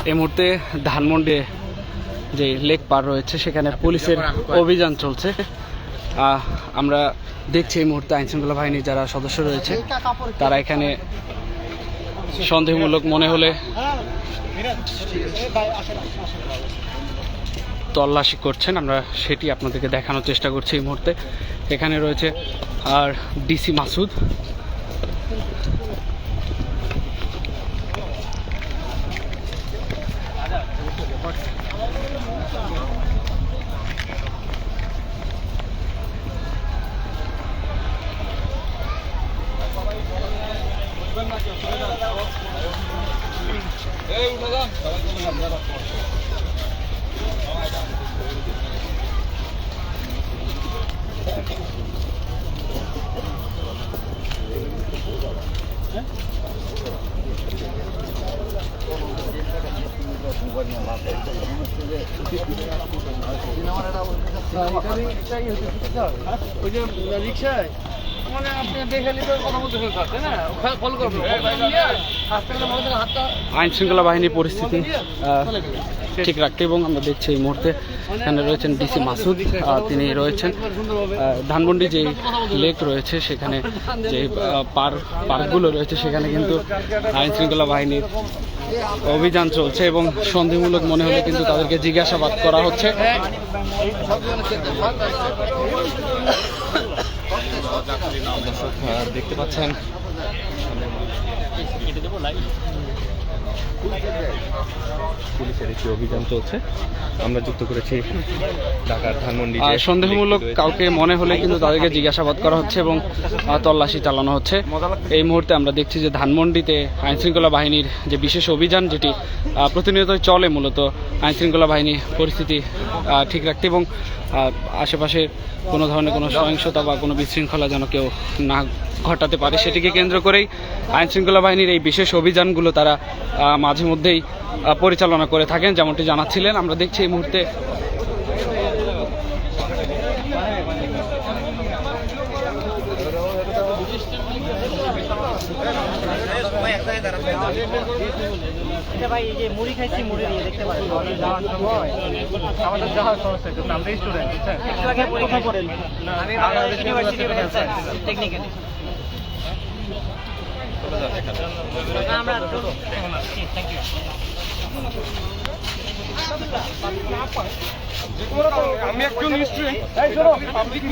এই মুহূর্তে ধানমন্ডি যে লেক পার রয়েছে সেখানে পুলিশের অভিযান চলছে। আমরা দেখছি এই মুহূর্তে আইনশৃঙ্খলা বাহিনীর যারা সদস্য রয়েছে তারা এখানে সন্দেহমূলক মনে হলে তল্লাশি করছেন। আমরা সেটি আপনাদেরকে দেখানোর চেষ্টা করছি। এই মুহূর্তে এখানে রয়েছে আর ডিসি মাসুদ। আইন শৃঙ্খলা বাহিনীর পরিস্থিতি ঠিক রাখতে এবং আমরা দেখছি এই মুহূর্তে এখানে রয়েছেন ডিসি মাসুদ। তিনি রয়েছেন ধানমন্ডি যে লেক রয়েছে সেখানে যে পার্কগুলো রয়েছে সেখানে কিন্তু আইন শৃঙ্খলা বাহিনীর অভিযান চলছে এবং সন্দেহমূলক মনে হলে কিন্তু তাদেরকে জিজ্ঞাসাবাদ করা হচ্ছে। দেখতে পাচ্ছেন পুলিশের একটি অভিযান চলছে। আমরা যুক্ত করেছি ঢাকার ধানমন্ডি। সন্দেহমূলক কাউকে মনে হলে কিন্তু তাদেরকে জিজ্ঞাসাবাদ করা হচ্ছে এবং তল্লাশি চালানো হচ্ছে। এই মুহূর্তে আমরা দেখছি যে ধানমন্ডিতে আইনশৃঙ্খলা বাহিনীর যে বিশেষ অভিযান যেটি প্রতিনিয়তই চলে, মূলত আইনশৃঙ্খলা বাহিনী পরিস্থিতি ঠিক রাখতে এবং আশেপাশে কোনো ধরনের কোনো সহিংসতা বা কোনো বিশৃঙ্খলা যেন কেউ না ঘটাতে পারে সেটিকে কেন্দ্র করেই আইনশৃঙ্খলা বাহিনীর এই বিশেষ অভিযানগুলো তারা মাঝে মধ্যেই পরিচালনা করে থাকেন, যেমনটি জানাচ্ছিলেন। আমরা দেখছি এই মুহূর্তে ভাই এই যে মুড়ি খাইছি, মুড়ি দিয়ে দেখতে পাচ্ছি যাওয়ার সময় আমাদের যাওয়ার সমস্যা একটু আমরা স্টুডেন্ট একটু আগে পরীক্ষা করেন আমি ইউনিভার্সিটি টেকনিক্যাল আমরা থ্যাংক ইউ। আমি একজন স্টুডেন্ট, এই শোনো পাবলিক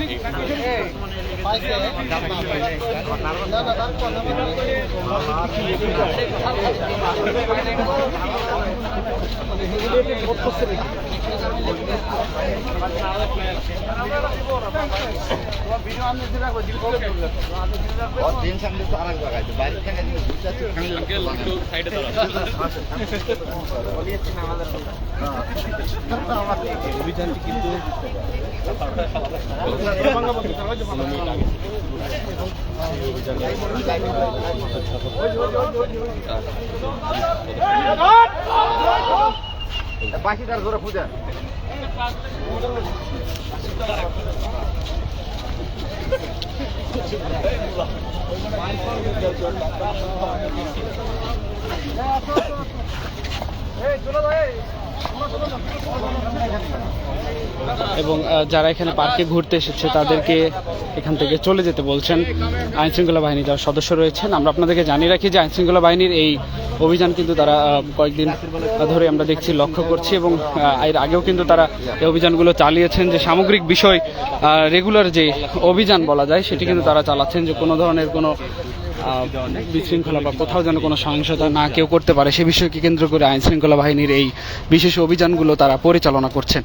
অভিযানটি কিন্তু বাকিটার ধরে পূজা এবং যারা এখানে পার্কে ঘুরতে এসেছে তাদেরকে এখান থেকে চলে যেতে বলছেন আইনশৃঙ্খলা বাহিনী যারা সদস্য রয়েছেন। আমরা আপনাদেরকে জানিয়ে রাখি যে আইনশৃঙ্খলা বাহিনীর এই অভিযান কিন্তু তারা কয়েকদিন ধরে আমরা দেখছি, লক্ষ্য করছি এবং এর আগেও কিন্তু তারা এই অভিযানগুলো চালিয়েছেন। যে সামগ্রিক বিষয় রেগুলার যে অভিযান বলা যায় সেটি কিন্তু তারা চালাচ্ছেন, যে কোনো ধরনের কোনো বিশৃঙ্খলা বা কোথাও যেন কোনো সহিংসতা না কেউ করতে পারে সে বিষয়কে কেন্দ্র করে আইনশৃঙ্খলা বাহিনীর এই বিশেষ অভিযানগুলো তারা পরিচালনা করছেন।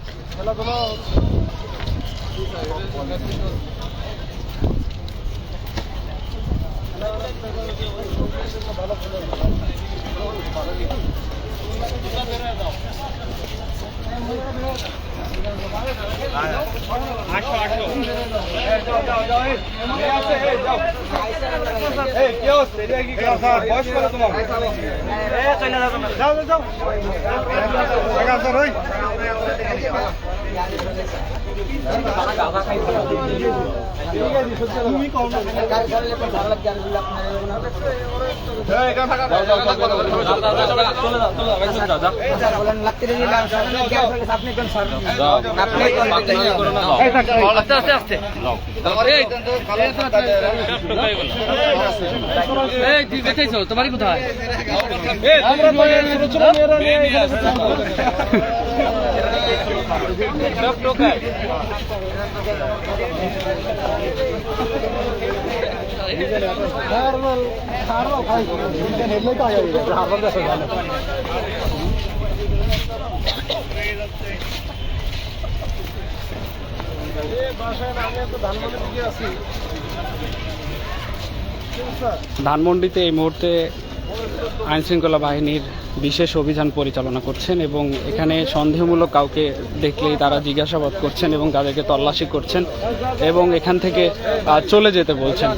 যাও তোমারই কোথায় ধানমন্ডিতে এই মুহূর্তে আইনশৃঙ্খলা বাহিনীর বিশেষ অভিযান পরিচালনা করছেন এবং এখানে সন্দেহমূলক কাউকে দেখলেই তারা জিজ্ঞাসাবাদ করছেন এবং তাদেরকে তল্লাশি করছেন এবং এখান থেকে চলে যেতে বলছেন।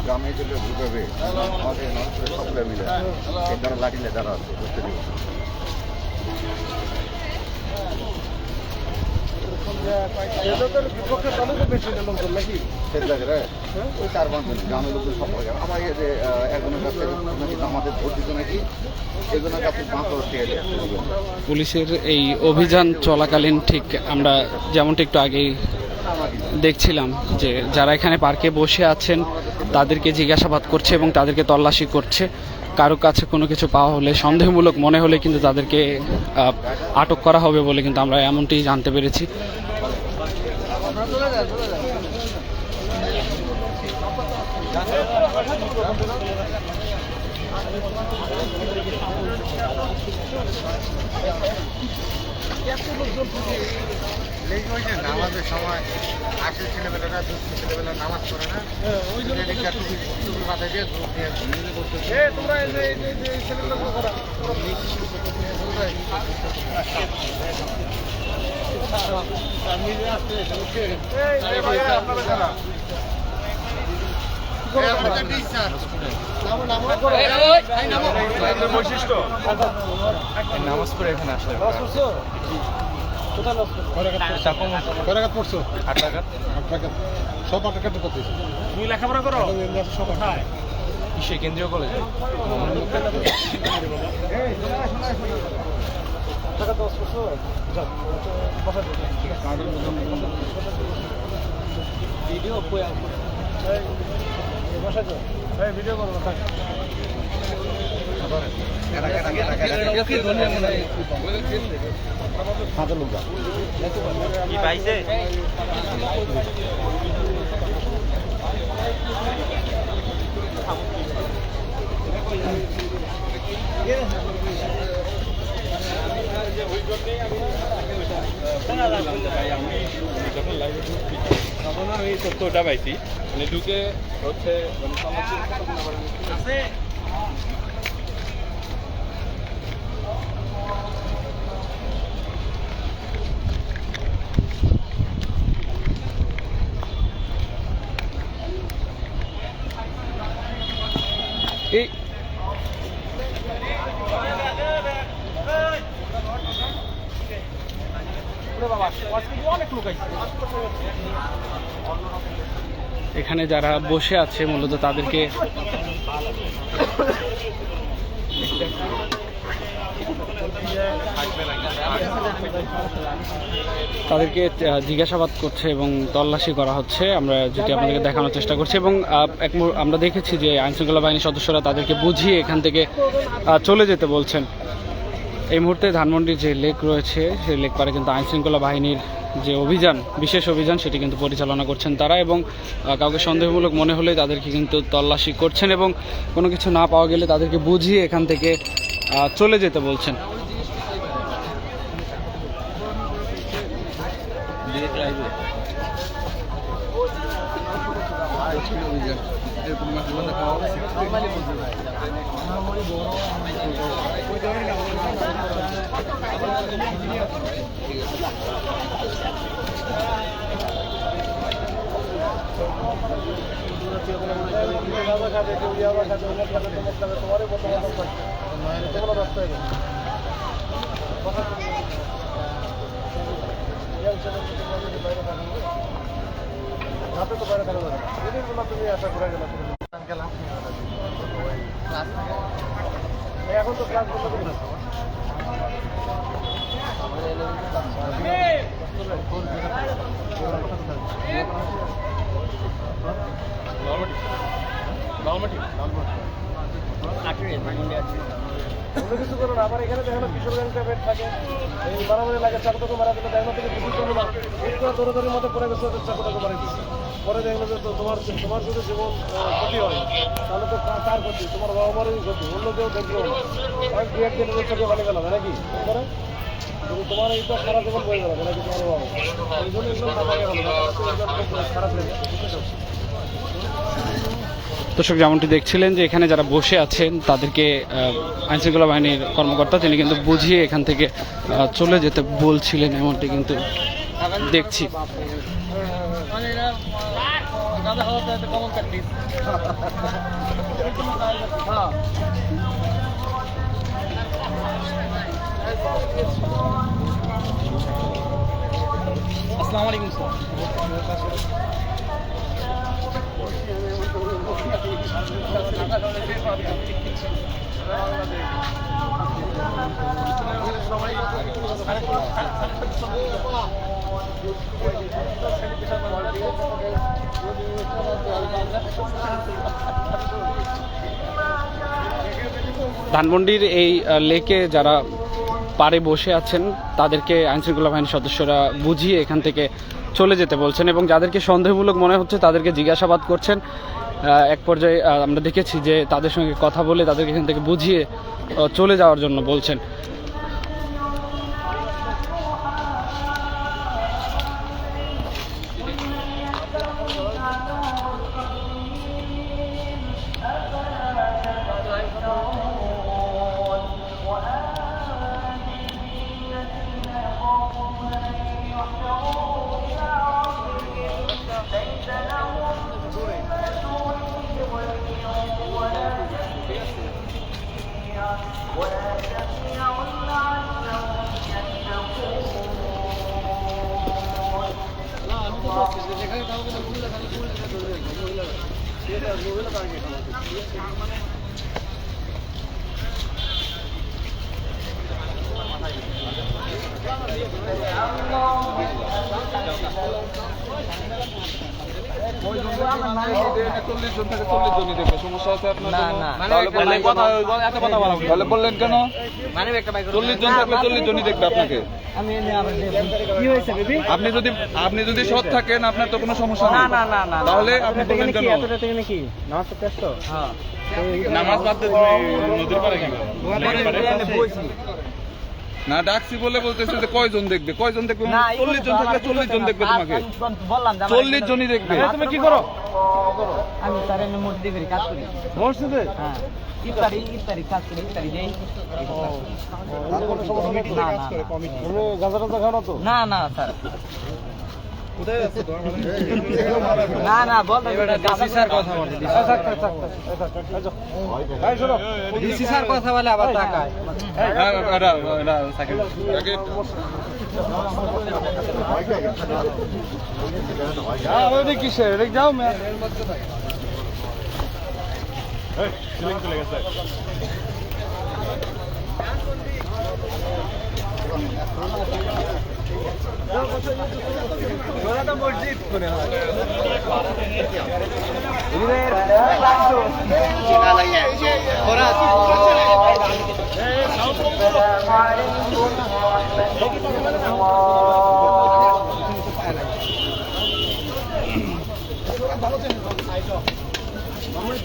গ্রামে যেগুলো ঢুকাবে আমাদের মানুষের সকলে মিলে যারা লাঠিলে যারা আছে বুঝতে দিব ওই 4-5 জন গ্রামের লোকজন সব আমার যে একজনের কাছে নাকি আমাদের ভোট দিত নাকি একজনের কাছে 5 টাকা দিয়ে পুলিশের এই অভিযান চলাকালীন ঠিক আমরা যেমনটা একটু আগেই দেখছিলাম যে যারা এখানে পার্কে বসে আছেন তাদেরকে জিজ্ঞাসাবাদ করছে এবং তাদেরকে তল্লাশি করছে। কারো কাছে কোনো কিছু পাওয়া হলে সন্দেহমূলক মনে হলে কিন্তু তাদেরকে আটক করা হবে বলে কিন্তু আমরা এমনটি জানতে পেরেছি। নামাজের সময় আসে ছেলেবেলারা দুঃখী ছেলেবেলা নামাজ পড়ে না ওই জন্য মাথায় দিয়ে তোমরা বৈশিষ্ট্য নামাজ পড়ে এখানে আসলে তুমি লেখাপড়া করো কিসে কেন্দ্রীয় কলেজে ভিডিও করো কি পাইছে এই তথ্যটা পাইছি মানে ঢুকে হচ্ছে এই এখানে যারা বসে আছে মূলত তাদেরকে জিজ্ঞাসাবাদ করছে এবং তল্লাশি করা হচ্ছে। আমরা যেটি আপনাদেরকে দেখানোর চেষ্টা করছি এবং আমরা দেখেছি যে আইনশৃঙ্খলা বাহিনীর সদস্যরা তাদেরকে বুঝিয়ে এখান থেকে চলে যেতে বলছেন। এই মুহূর্তে ধানমন্ডির যে লেক রয়েছে সেই লেক পারে কিন্তু আইনশৃঙ্খলা বাহিনীর যে অভিযান বিশেষ অভিযান সেটি কিন্তু পরিচালনা করছেন তারা এবং কাউকে সন্দেহমূলক মনে হলে তাদেরকে কিন্তু তল্লাশি করছেন এবং কোনো কিছু না পাওয়া গেলে তাদেরকে বুঝিয়ে এখান থেকে চলে যেতে বলছেন। এখন তো ক্লাস বন্ধ করে দিচ্ছে। অন্য কিছু করো না, আমার এখানে দেখো কিশোরগঞ্জে বেড থাকে, এই মারামারি লাগে, চাকু মারা দিলে দেখলো থেকে কিছু করলো না, দৌড়াদৌড়ির মধ্যে পড়ে গেছে, চাকুটাকে মারা দিচ্ছে। পরে দেখলো যে তোমার যদি জীবন ক্ষতি হয় তাহলে তো কার ক্ষতি, তোমার বাবা মারেরই ক্ষতি, অন্য কেউ দেখলো না। এক দু একদিনের চোখে ভালো গেল নাকি করে কিন্তু তোমার এইটা সারা জীবন বয়ে গেল নাকি তোমার বাবা, এই জন্য এগুলো না পাওয়া গেল, খারাপ লেগে দর্শক যেমনটি দেখছিলেন যে এখানে যারা বসে আছেন তাদেরকে আইনশৃঙ্খলা বাহিনীর কর্মকর্তা তিনি কিন্তু বুঝিয়ে এখান থেকে চলে যেতে বলছিলেন, এমনটি কিন্তু দেখছি। আসসালামু আলাইকুম স্যার। ধানমন্ডির এই লেকে যারা পাড়ে বসে আছেন তাদেরকে আইনশৃঙ্খলা বাহিনীর সদস্যরা বুঝিয়ে এখান থেকে চলে যেতে বলছেন এবং যাদেরকে সন্দেহমূলক মনে হচ্ছে তাদেরকে জিজ্ঞাসাবাদ করছেন। এক পর্যায়ে আমরা দেখেছি যে তাদের সঙ্গে কথা বলে তাদেরকে এখান থেকে বুঝিয়ে চলে যাওয়ার জন্য বলছেন। তাহলে বললেন কেন? 40 জন থাকলে 40 জনই দেখবে আপনাকে। আপনি যদি সৎ থাকেন আপনার তো কোনো সমস্যা নেই, তাহলে আপনি বললেন কেন? নামাজ বাদ দিয়ে নদীর পাড়ে কি না ডাকছি বলে বলতেছে যে কয়জন দেখবে, কয়জন দেখবে? 40 জন থাকলে 40 জন দেখবে তোমাকে, 40 জনই দেখবে। তুমি কি করো? আমি স্যারের মসজিদে করি, কাজ করি মসজিদে। হ্যাঁ, ইফতারি কাজ করি, ইফতারি দেই। গাঁজা টাজা খাও না তো? না না স্যার, কোথায় যাচ্ছে? না বল ডিসি স্যার কথা বলে, ডিসি স্যার কথা বলে আবার টাকায়। কিসের যাও ম্যাম? মসজিদ করে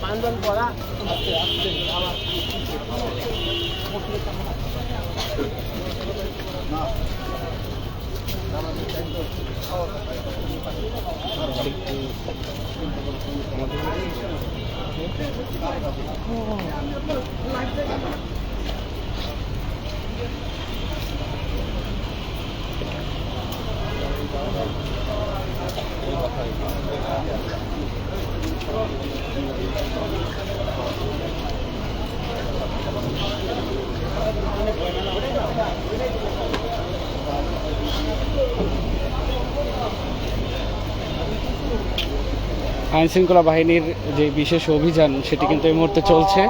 বান্ধন পড়া না আইন শৃঙ্খলা বাহিনীর যে বিশেষ অভিযান সেটি কিন্তু এই মুহূর্তে চলছে।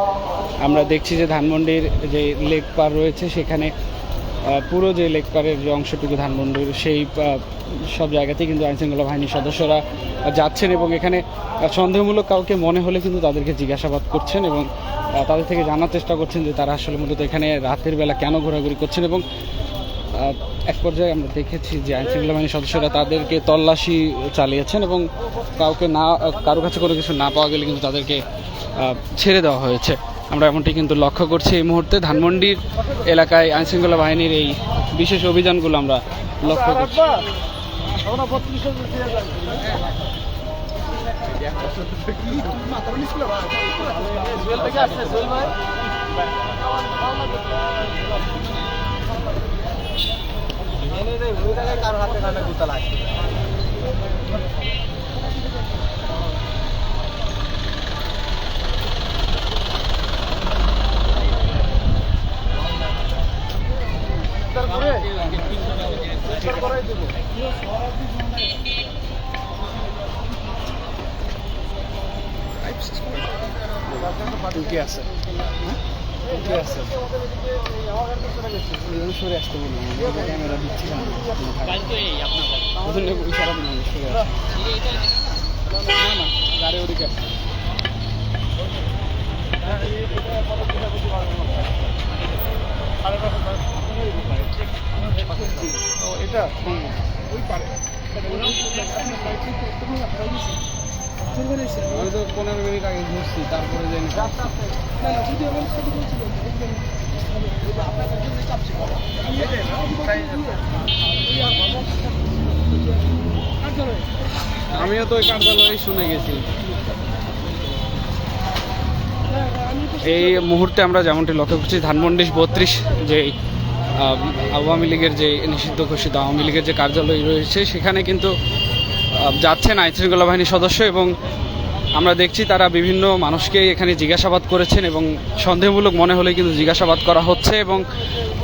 আমরা দেখছি যে ধানমন্ডির যে লেক পার রয়েছে সেখানে পুরো যে লেক পারের যে অংশটুকু ধানমন্ডির সেই সব জায়গাতেই কিন্তু আইন শৃঙ্খলা বাহিনীর সদস্যরা যাচ্ছেন এবং এখানে সন্দেহমূলক কাউকে মনে হলে কিন্তু তাদেরকে জিজ্ঞাসাবাদ করছেন এবং তাদের থেকে জানার চেষ্টা করছেন যে তারা আসলে মূলত এখানে রাতের বেলা কেন ঘোরাঘুরি করছেন। এবং এক পর্যায়ে আমরা দেখেছি যে আইনশৃঙ্খলা বাহিনীর সদস্যরা তাদেরকে তল্লাশি চালিয়েছেন এবং কারো কাছে কোনো কিছু না পাওয়া গেলে কিন্তু তাদেরকে ছেড়ে দেওয়া হয়েছে। আমরা এমনটি কিন্তু লক্ষ্য করছি এই মুহূর্তে ধানমন্ডির এলাকায় আইনশৃঙ্খলা বাহিনীর এই বিশেষ অভিযানগুলো আমরা লক্ষ্য করছি। কারো হাতে কানে গুতা লাগে ঢুকে আছে সরে আসতে বললাম, ক্যামেরা দিচ্ছি না গাড়ি ওদিকে এটা ওই পারে আমি তো 15 মিনিট আগে ঘুরছি, তারপরে জানি আমিও তো ওই কার্যালয়ে শুনে গেছি। এই মুহূর্তে আমরা যেমনটি লক্ষ্য করছি ধানমন্ডি 32 যে আওয়ামী লীগের যে নিষিদ্ধ ঘোষিত আওয়ামী লীগের যে কার্যালয় রয়েছে সেখানে কিন্তু যাচ্ছেন আইনশৃঙ্খলা বাহিনীর সদস্য এবং আমরা দেখছি তারা বিভিন্ন মানুষকে এখানে জিজ্ঞাসাবাদ করেছেন এবং সন্দেহমূলক মনে হলে কিন্তু জিজ্ঞাসাবাদ করা হচ্ছে এবং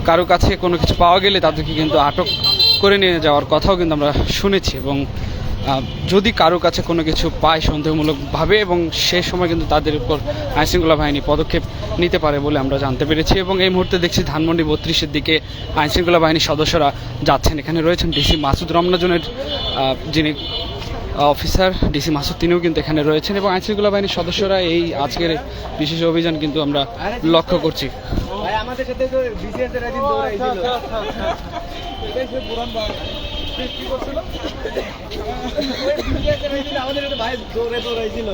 কারো কাছে কোনো কিছু পাওয়া গেলে তাদেরকে কিন্তু আটক করে নিয়ে যাওয়ার কথাও কিন্তু আমরা শুনেছি এবং যদি কারো কাছে কোনো কিছু পায় সন্দেহমূলকভাবে এবং সেই সময় কিন্তু তাদের উপর আইনশৃঙ্খলা বাহিনী পদক্ষেপ নিতে পারে বলে আমরা জানতে পেরেছি। এবং এই মুহূর্তে দেখছি ধানমন্ডি 32-এর দিকে আইনশৃঙ্খলা বাহিনীর সদস্যরা যাচ্ছেন। এখানে রয়েছেন ডিসি মাসুদ রমনাজনের যিনি অফিসার ডিসি মাসুদ, তিনিও কিন্তু এখানে রয়েছেন এবং আইনশৃঙ্খলা বাহিনীর সদস্যরা এই আজকের বিশেষ অভিযান কিন্তু আমরা লক্ষ্য করছি। আমাদের সাথে তো বিসিএস-এর একদিন দৌড়াইছিল এটাই সে পুরান ভাই কি করছিল আমাদের একটা ভাই দৌড়াইছিল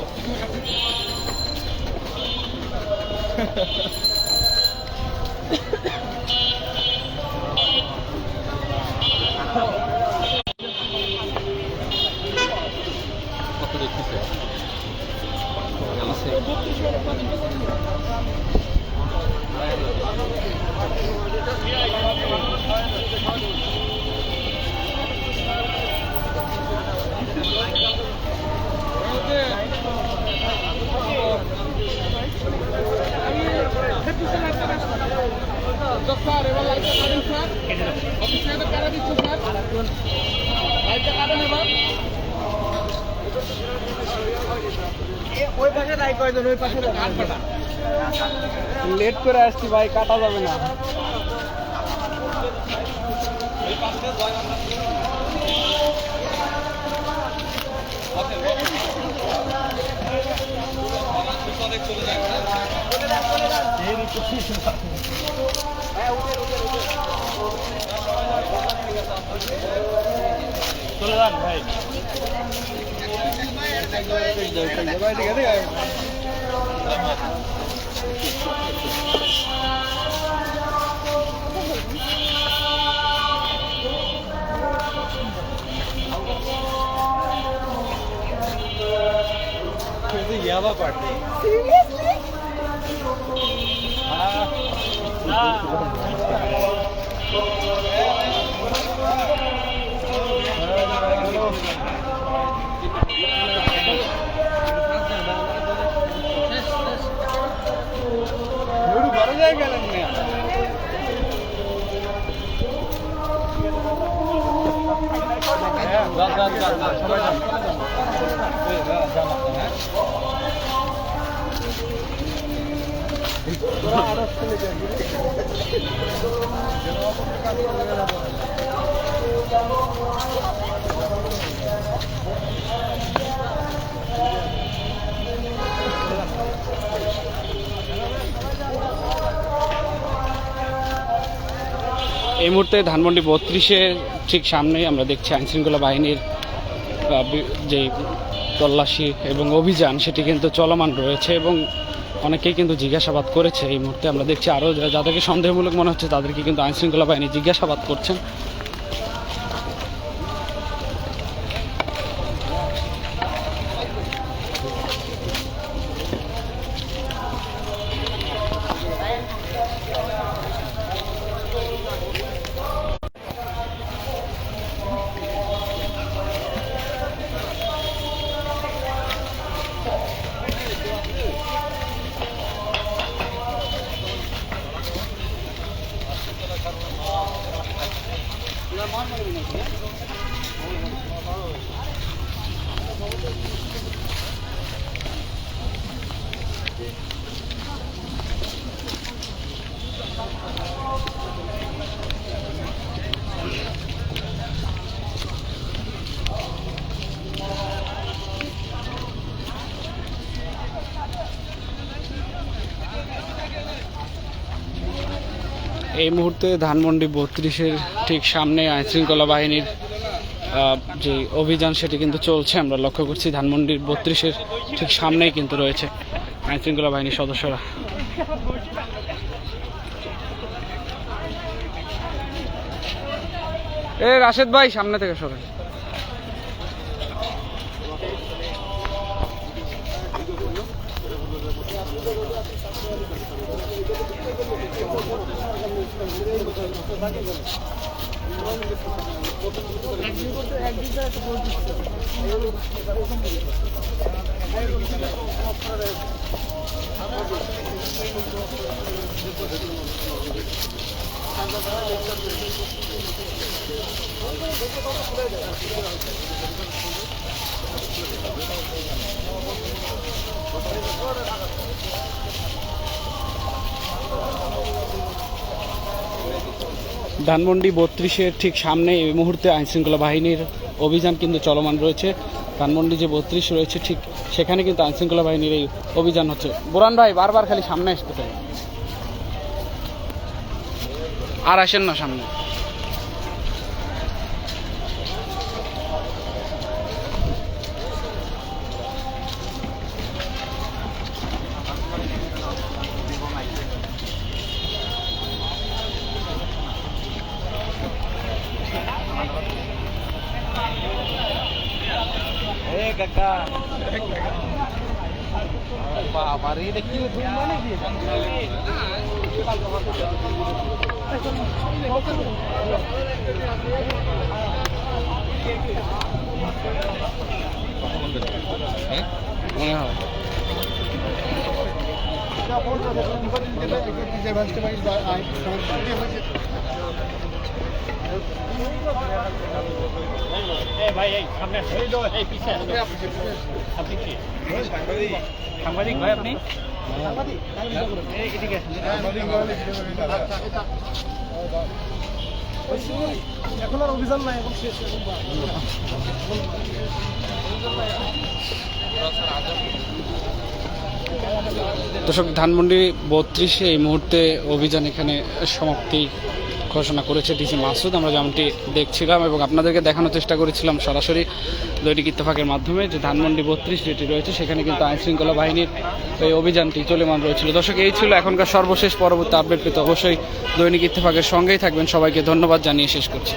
ওই পাশে নাই কয়জন, ওই পাশে লেট করে আসছি ভাই, কাটা যাবে না। চলে যান ভাই এই মুহূর্তে ধানমন্ডি 32-এর ঠিক সামনেই আমরা দেখছি আইনশৃঙ্খলা বাহিনীর যে তল্লাশি এবং অভিযান সেটি কিন্তু চলমান রয়েছে এবং অনেকেই কিন্তু জিজ্ঞাসাবাদ করেছে। এই মুহূর্তে আমরা দেখছি আরও যাদেরকে সন্দেহমূলক মনে হচ্ছে তাদেরকে কিন্তু আইনশৃঙ্খলা বাহিনী জিজ্ঞাসাবাদ করছেন। এই মুহূর্তে ধানমন্ডি 32-এর ঠিক সামনে আইনশৃঙ্খলা বাহিনীর যে অভিযান সেটি কিন্তু চলছে। আমরা লক্ষ্য করছি ধানমন্ডির 32-এর ঠিক সামনেই কিন্তু রয়েছে আইনশৃঙ্খলা বাহিনীর সদস্যরা। রাশেদ ভাই সামনে থেকে সরেন। ধানমন্ডি 32-এর ঠিক সামনে এই মুহূর্তে আইনশৃঙ্খলা বাহিনীর অভিযান কিন্তু চলমান রয়েছে। ধানমন্ডি যে 32 রয়েছে ঠিক সেখানে কিন্তু আইনশৃঙ্খলা বাহিনীর এই অভিযান হচ্ছে। বোরান ভাই বারবার খালি সামনে আসতে চাই, আর আসেন না সামনে। মনে হয় সাংবাদিক ভাই আপনি এখন আর অভিযান নাই, এখন শেষ। দর্শক ধানমন্ডি 32-এ এই মুহূর্তে অভিযান এখানে সমাপ্তি ঘোষণা করেছে ডিসি মাসুদ। আমরা যেমনটি দেখছিলাম এবং আপনাদেরকে দেখানোর চেষ্টা করেছিলাম সরাসরি দৈনিক ইত্তেফাকের মাধ্যমে যে ধানমন্ডি 32 যেটি রয়েছে সেখানে কিন্তু আইনশৃঙ্খলা বাহিনীর এই অভিযানটি চলমান রয়েছিল। দর্শক এই ছিল এখনকার সর্বশেষ। পরবর্তী আপডেট পেতে অবশ্যই দৈনিক ইত্তেফাকের সঙ্গেই থাকবেন। সবাইকে ধন্যবাদ জানিয়ে শেষ করছি।